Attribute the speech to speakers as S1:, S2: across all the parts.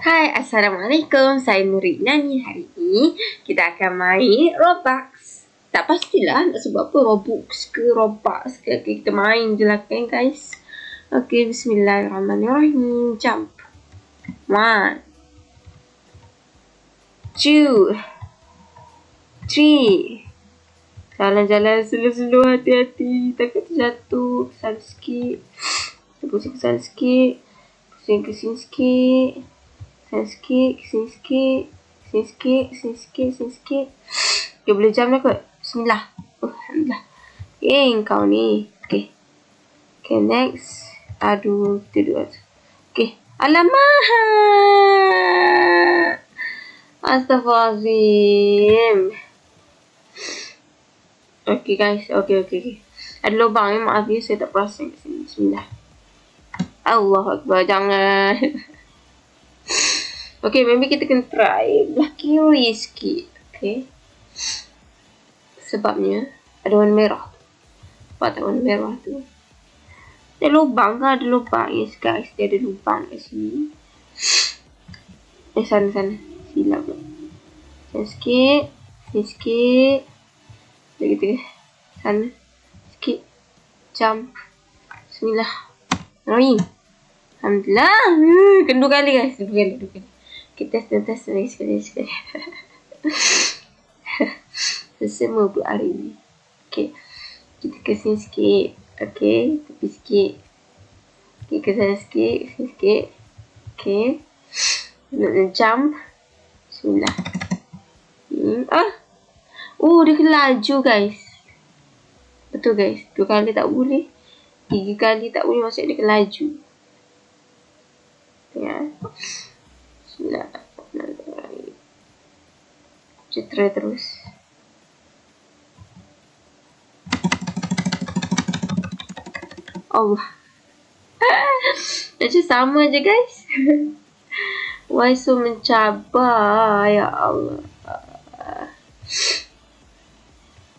S1: Hai, Assalamualaikum. Saya Nuri Nani. Hari ini kita akan main Roblox. Tak pastilah nak sebut apa, Robux ke Roblox ke. Okay, kita main je lah kan guys. Okay, bismillahirrahmanirrahim. Jump. 1 2 3. Jalan-jalan slow-slow, hati-hati. Takut terjatuh. Kesal sikit. Kesal sikit. Kesini sikit. Kesini sikit. Kesini sikit. Kesini sikit. Kesini sikit. Kesini sikit. Okay, boleh jam dah kot. Bismillah. Alhamdulillah. Okay, kau ni. Okay. Okay, next. Aduh, tidur. Okay. Alamak. Astaghfirullahaladzim. Okay guys. Okay. Ada lubang ni, maaf ya. Saya tak perasan kat sini. Bismillah. Allahu Akbar. Jangan. Okay, maybe kita kena try belah kiri sikit. Okay. Sebabnya ada warna merah. Nampak tak warna merah tu? Ada lubang ke? Ada lubang. Yes guys, dia ada lubang kat sini. Sana. Silap pula. Sana sikit. Sini sikit. Gitu. Sana. Sikit. Jump. Bismillah. Rolling. Alhamdulillah. Kedua kali guys. Dua kali. Kita test lagi sekali. Semua buat hari ni. Okay. Kita ke sini sikit. Okay. Tepi sikit. Okay. Ke sana sikit. Sini sikit. Okay. Nak jump. Bismillah. Dia kena laju guys. Betul guys. 2 kali tak boleh. 3 kali tak boleh, maksudnya dia kena laju. Ya. Bismillahirrahmanirrahim. Citra terus. Allah. Macam sama je guys. Why so mencabar, ya Allah.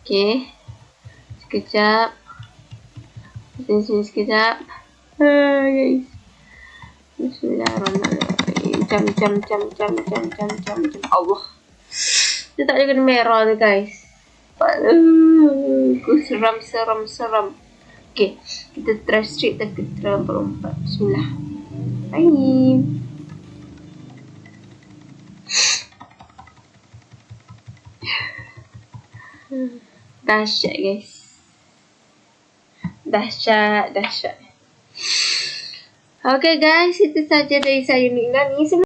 S1: Okay. Sekejap. Sini sekejap. Guys. Bismillahirrahmanirrahim. Jam. Allah. Dia tak ada kena merah tu guys. Seram. Okay. Kita try straight ke terlompat. Bismillah. Baik. Dahsyat guys. Dahsyat. Okay guys, itu saja dari saya Nuri Nani.